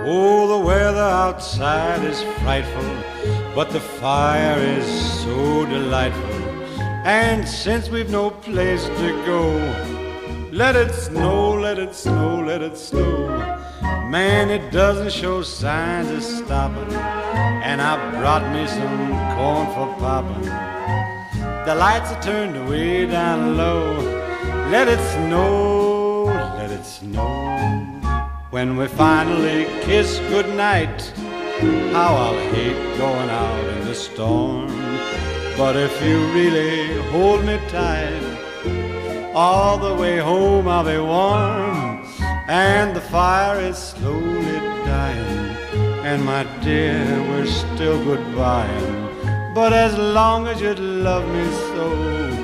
Oh, the weather outside is frightful, but the fire is so delightful. And since we've no place to go, let it snow, let it snow, let it snow. Man, it doesn't show signs of stopping, and I brought me some corn for popping. The lights are turned way down low. Let it snow, let it snow. When we finally kiss goodnight, how I'll hate going out in the storm. But if you really hold me tight, all the way home I'll be warm. And the fire is slowly dying, and my dear, we're still goodbying. But as long as you love me so,